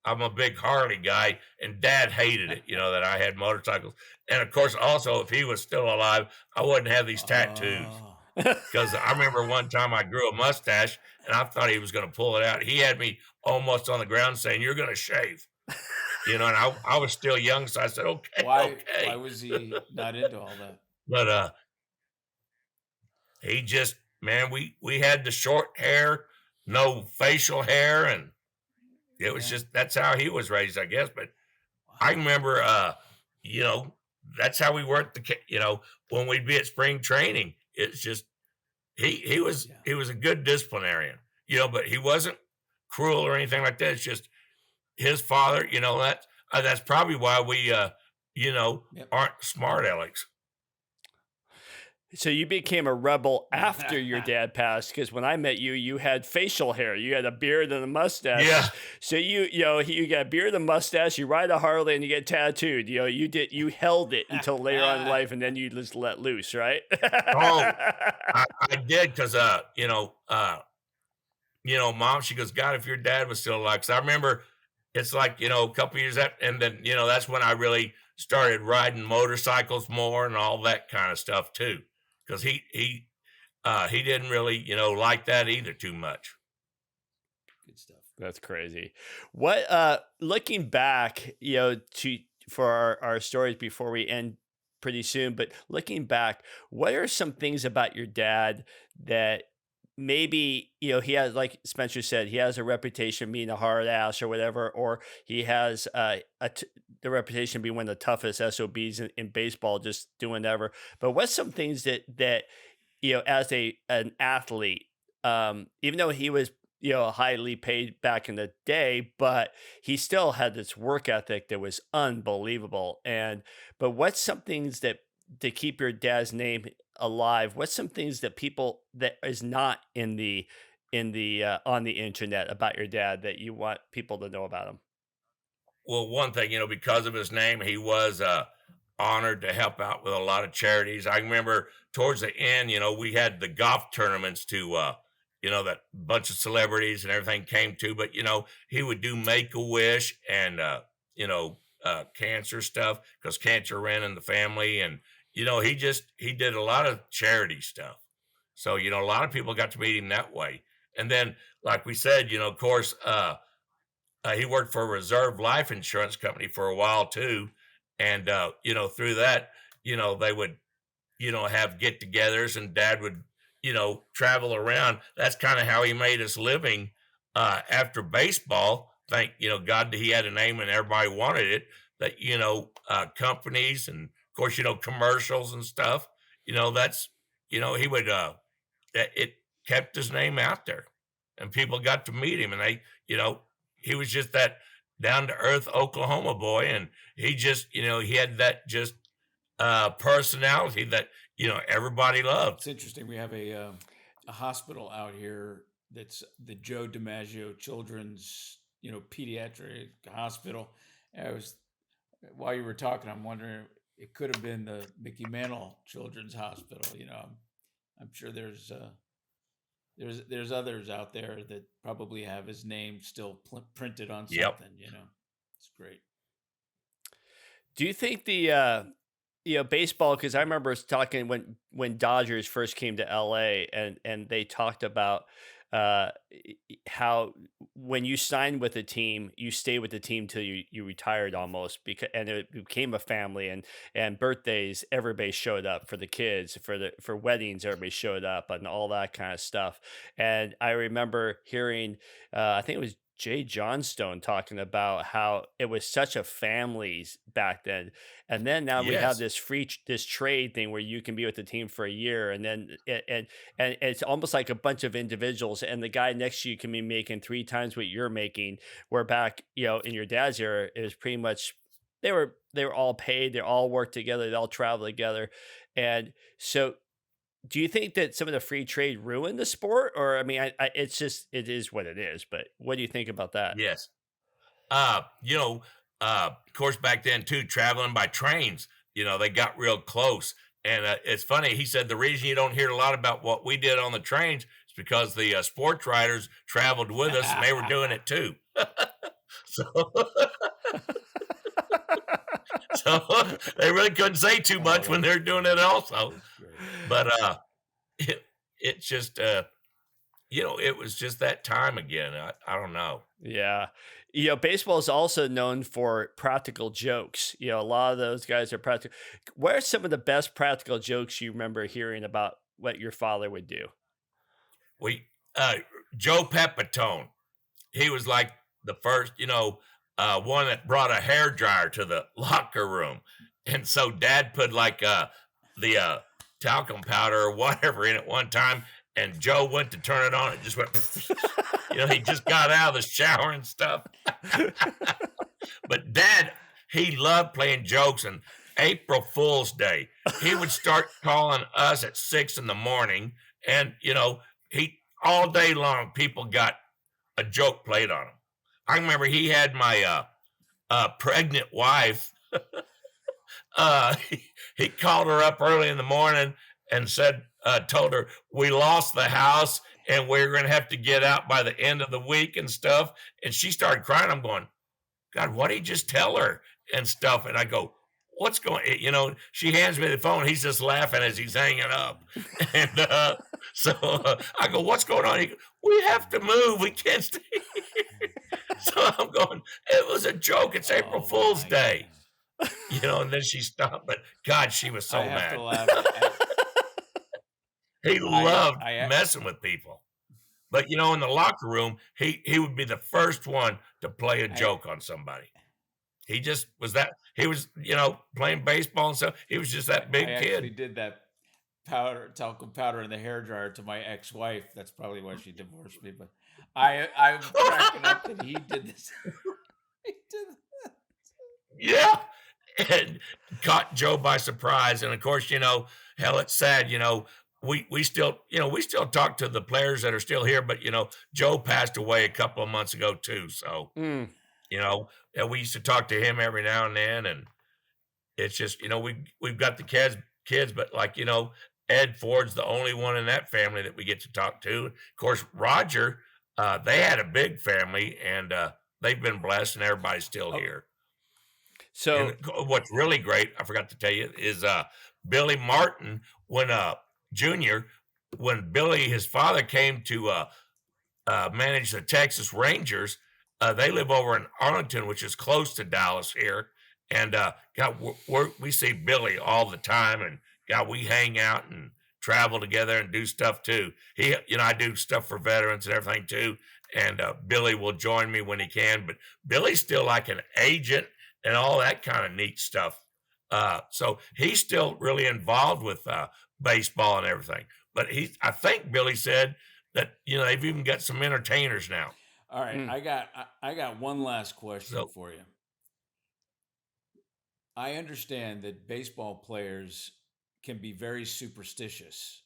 I'm a big Harley guy, and Dad hated it, that I had motorcycles. And of course, also, if he was still alive, I wouldn't have these tattoos. Because I remember one time I grew a mustache, and I thought he was going to pull it out. He had me almost on the ground saying, "You're going to shave." And I was still young, so I said, "Okay, Why okay." was he not into all that? But he just, man, we had the short hair, no facial hair, and it was just that's how he was raised, I guess. But I remember, that's how we worked when we'd be at spring training. It's just he was a good disciplinarian, but he wasn't cruel or anything like that. It's just his father, that's probably why we aren't smart Alex. So you became a rebel after your dad passed, because when I met you, you had facial hair, you had a beard and a mustache. Yeah. So you got a beard and mustache, you ride a Harley, and you get tattooed. You held it until later on in life, and then you just let loose, right? Oh, I did because Mom, she goes, God, if your dad was still alive. 'Cause I remember it's like, a couple years that, and then, that's when I really started riding motorcycles more and all that kind of stuff too. Cause he didn't really, like that either too much. Good stuff. That's crazy. What looking back, to for our stories before we end pretty soon, but looking back, what are some things about your dad that maybe, he has, like Spencer said, he has a reputation being a hard ass or whatever, or he has the reputation of being one of the toughest SOBs in baseball, just doing whatever. But what's some things that as an athlete, even though he was, highly paid back in the day, but he still had this work ethic that was unbelievable. But what's some things that to keep your dad's name alive? What's some things that people that is not in the on the internet about your dad that you want people to know about him? Well, one thing, because of his name, he was honored to help out with a lot of charities. I remember towards the end, we had the golf tournaments to, that bunch of celebrities and everything came to, but, he would do Make a Wish and, cancer stuff because cancer ran in the family. And, he did a lot of charity stuff. So, a lot of people got to meet him that way. And then, like we said, of course, he worked for a reserve life insurance company for a while too. And, through that, they would, have get togethers and dad would, travel around. That's kind of how he made his living after baseball. Thank, God that he had a name and everybody wanted it. That, companies and of course, commercials and stuff, that's, he would, it kept his name out there and people got to meet him and he was just that down to earth Oklahoma boy. And he just, he had that just personality that, everybody loved. It's interesting. We have a hospital out here that's the Joe DiMaggio Children's, pediatric hospital. I was while you were talking, I'm wondering it could have been the Mickey Mantle Children's Hospital. I'm sure there's others out there that probably have his name still printed on Yep. something. It's great. Do you think baseball? Because I remember us talking when Dodgers first came to LA, and they talked about how when you signed with a team, you stay with the team till you retired almost, because and it became a family, and birthdays, everybody showed up for the kids, for weddings, everybody showed up and all that kind of stuff. And I remember hearing, I think it was Jay Johnstone talking about how it was such a families back then, and then now we have Yes. this trade thing where you can be with the team for a year, and then and it's almost like a bunch of individuals, and the guy next to you can be making three times what you're making. Where back, in your dad's era, it was pretty much they were all paid, they all worked together, they all traveled together, and so. Do you think that some of the free trade ruined the sport, or I mean, it's just it is what it is. But what do you think about that? Yes. Of course, back then too, traveling by trains, they got real close. And it's funny. He said the reason you don't hear a lot about what we did on the trains is because the sports writers traveled with us and they were doing it too. So, so they really couldn't say too much when they're doing it also. Great. But it just, it was just that time again. I don't know. Yeah. Baseball is also known for practical jokes. A lot of those guys are practical. What are some of the best practical jokes you remember hearing about what your father would do? We Joe Pepitone, he was like the first, one that brought a hair dryer to the locker room, and so Dad put like the talcum powder or whatever in it one time, and Joe went to turn it on, it just went. He just got out of the shower and stuff. But Dad, he loved playing jokes. And April Fool's Day, he would start calling us at 6 a.m, and he all day long people got a joke played on him. I remember he had my pregnant wife. He called her up early in the morning and said, told her we lost the house and we're going to have to get out by the end of the week and stuff. And she started crying. I'm going, God, what did he just tell her and stuff? And I go, what's going, she hands me the phone. He's just laughing as he's hanging up. And so I go, what's going on? He goes, we have to move. We can't stay here. So I'm going, it was a joke. It's April Fool's Day. And then she stopped. But God, she was so I have mad. to laugh. He loved messing with people. But, in the locker room, he would be the first one to play a joke on somebody. He just was that. He was, playing baseball and stuff. He was just that big I kid. actually did that talcum powder in the hairdryer to my ex-wife. That's probably why she divorced me. But I'm cracking up that he did this. He did that. Yeah. And caught Joe by surprise. And of course, hell, it's sad, we still talk to the players that are still here, but Joe passed away a couple of months ago too. So, and we used to talk to him every now and then. And it's just, we've got the kids, but like, Ed Ford's the only one in that family that we get to talk to. Of course, Roger, they had a big family and they've been blessed and everybody's still here. So and what's really great, I forgot to tell you, is Billy Martin, when Junior, when Billy, his father, came to manage the Texas Rangers, they live over in Arlington, which is close to Dallas here. And God, we see Billy all the time, and God, we hang out and travel together and do stuff too. I do stuff for veterans and everything too. And Billy will join me when he can, but Billy's still like an agent and all that kind of neat stuff. So he's still really involved with baseball and everything. But I think Billy said that, they've even got some entertainers now. All right. I got one last question for you. I understand that baseball players can be very superstitious.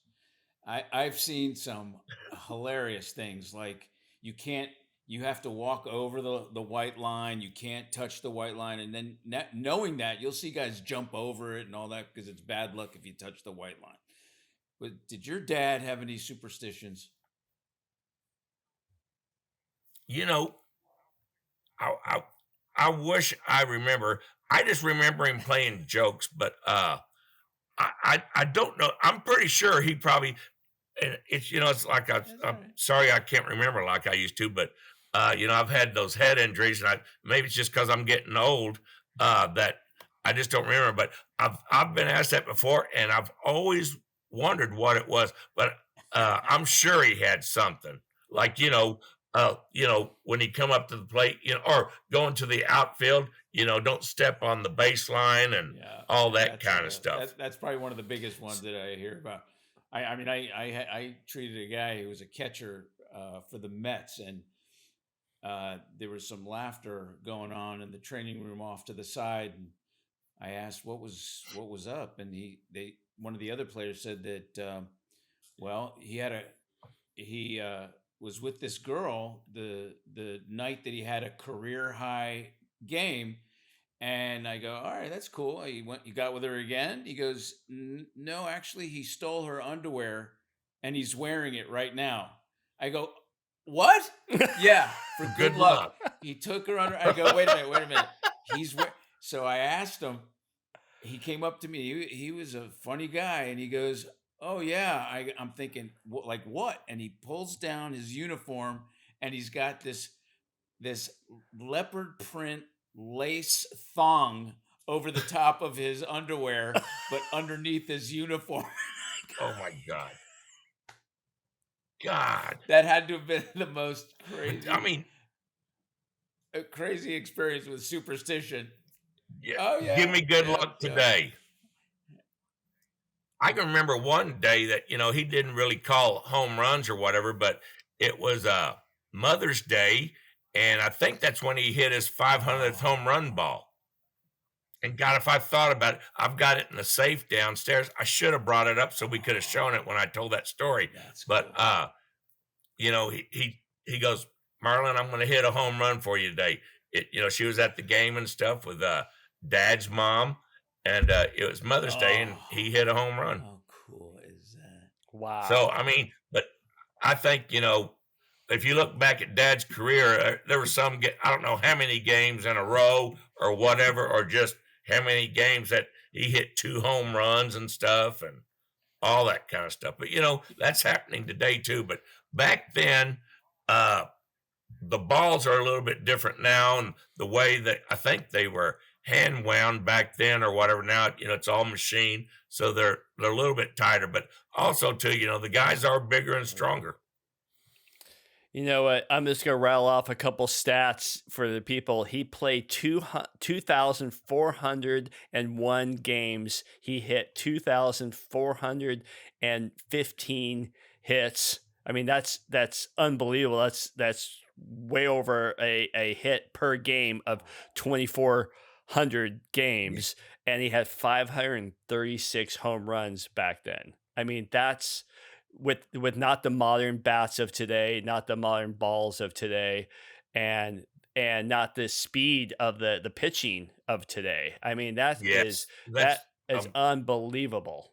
I've seen some hilarious things like you have to walk over the white line. You can't touch the white line. And then knowing that, you'll see guys jump over it and all that because it's bad luck if you touch the white line. But did your dad have any superstitions? I wish I remember. I just remember him playing jokes, but I don't know. I'm pretty sure he probably, and it's, it's like, I'm sorry, I can't remember like I used to, but I've had those head injuries, and maybe it's just because I'm getting old that I just don't remember. But I've been asked that before, and I've always wondered what it was. But I'm sure he had something like when he come up to the plate, or going to the outfield, don't step on the baseline and all that kind of stuff. That's probably one of the biggest ones that I hear about. I treated a guy who was a catcher for the Mets, and there was some laughter going on in the training room off to the side. And I asked what was up, and one of the other players said that he was with this girl the night that he had a career high game. And I go, all right, that's cool. You got with her again? He goes, no, actually, he stole her underwear and he's wearing it right now. I go, what? Yeah, for good luck. He took her under. I go, wait a minute. So I asked him. He came up to me. He was a funny guy, and he goes, oh yeah. I'm thinking, like what? And he pulls down his uniform, and he's got this leopard print lace thong over the top of his underwear, but underneath his uniform. Oh my God. That had to have been the most crazy. I mean, a crazy experience with superstition. Yeah. Oh, yeah. Give me good luck today. I can remember one day that, he didn't really call home runs or whatever, but it was Mother's Day. And I think that's when he hit his 500th home run ball. And God, if I thought about it, I've got it in the safe downstairs. I should have brought it up so we could have shown it when I told that story. But, he goes, Marlon, I'm going to hit a home run for you today. She was at the game and stuff with Dad's mom. And it was Mother's Day, and he hit a home run. How cool is that? Wow. So, I mean, but I think, if you look back at Dad's career, there were some, I don't know how many games in a row or whatever, or just how many games that he hit 2 home runs and stuff and all that kind of stuff. But, that's happening today too. But back then, uh, the balls are a little bit different now. And the way that I think they were hand wound back then or whatever. Now, it's all machine. So they're a little bit tighter, but also too, the guys are bigger and stronger. You know what? I'm just going to rattle off a couple stats for the people. He played 2,401 games. He hit 2,415 hits. I mean, that's unbelievable. That's way over a hit per game of 2,400 games. And he had 536 home runs back then. I mean, that's with not the modern bats of today, not the modern balls of today, and not the speed of the pitching of today. I mean, that is unbelievable.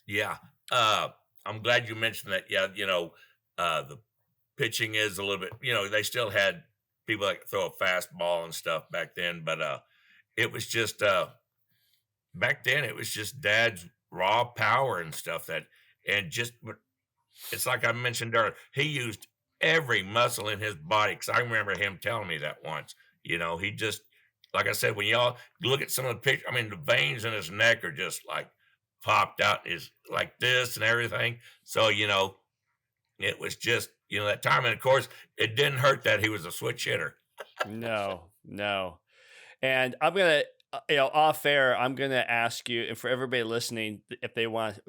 Yeah. I'm glad you mentioned that. Yeah, the pitching is a little bit, they still had people that could throw a fastball and stuff back then, but it was just back then it was just Dad's raw power and stuff it's like I mentioned earlier, he used every muscle in his body, because I remember him telling me that once. He just, like I said, when y'all look at some of the pictures, I mean, the veins in his neck are just like popped out, is like this and everything. So, it was just, that time. And of course, it didn't hurt that he was a switch hitter. No. And I'm going to, off air, I'm going to ask you, and for everybody listening, if they want to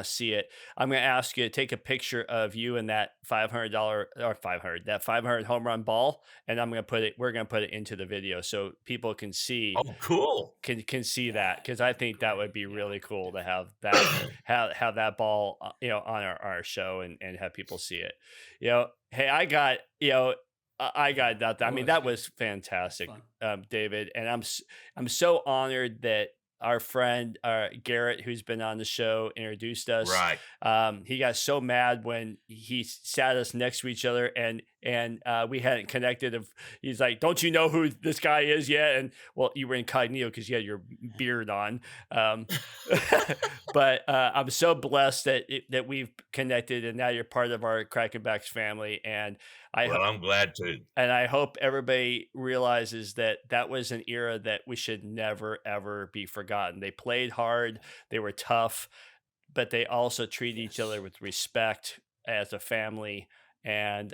see it, I'm going to ask you to take a picture of you and that $500 home run ball. And we're going to put it into the video so people can see. Oh, cool. Can see that. Cause I think that would be really cool to have that, have that ball, on our show and have people see it. Hey, I got that. I mean, that was fantastic, David. And I'm so honored that our friend Garrett, who's been on the show, introduced us. Right. He got so mad when he sat us next to each other and we hadn't connected. He's like, "Don't you know who this guy is yet?" And well, you were incognito because you had your beard on. But I'm so blessed that we've connected, and now you're part of our Cracking Backs family. And I'm glad to. And I hope everybody realizes that was an era that we should never, ever be forgotten. They played hard. They were tough, but they also treated each other with respect as a family. And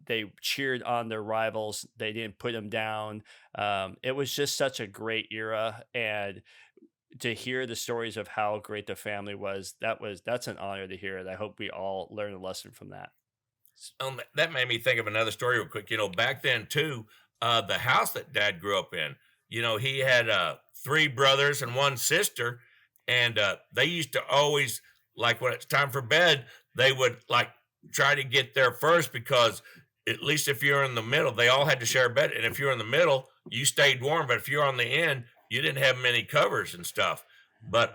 they cheered on their rivals. They didn't put them down. It was just such a great era. And to hear the stories of how great the family was, that's an honor to hear. And I hope we all learn a lesson from that. That made me think of another story real quick. Back then too, the house that Dad grew up in, he had 3 brothers and 1 sister, and they used to always, like, when it's time for bed, they would like try to get there first, because at least if you're in the middle, they all had to share a bed, and if you're in the middle, you stayed warm. But if you're on the end, you didn't have many covers and stuff. But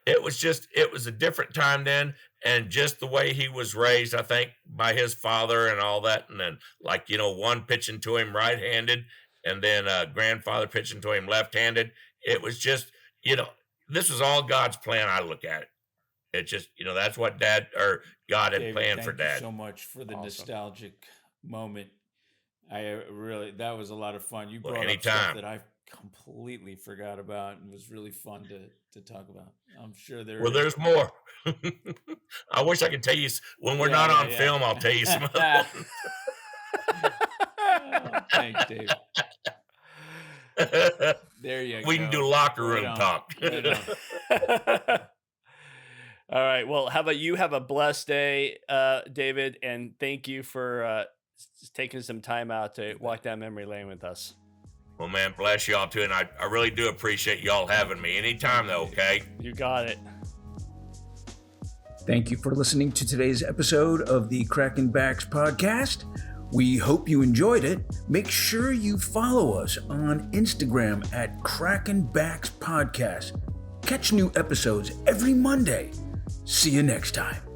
it was a different time then, and just the way he was raised, I think, by his father and all that. And then, like, one pitching to him right-handed, and then grandfather pitching to him left-handed. It was just, this was all God's plan. I look at it. It's just, that's what God had David, planned for Dad. Thank you so much for the nostalgic moment. That was a lot of fun. You brought up stuff that I completely forgot about, and was really fun to talk about. I'm sure there's more. I wish I could tell you when we're not on film. I'll tell you some other ones. Thanks, Dave. There you go. We can do locker room talk. All right. Well, how about you have a blessed day, David, and thank you for taking some time out to walk down memory lane with us. Well, man, bless y'all too, and I really do appreciate y'all having me. Anytime, though, okay? You got it. Thank you for listening to today's episode of the Cracking Backs podcast. We hope you enjoyed it. Make sure you follow us on Instagram at Crackin' Backs Podcast. Catch new episodes every Monday. See you next time.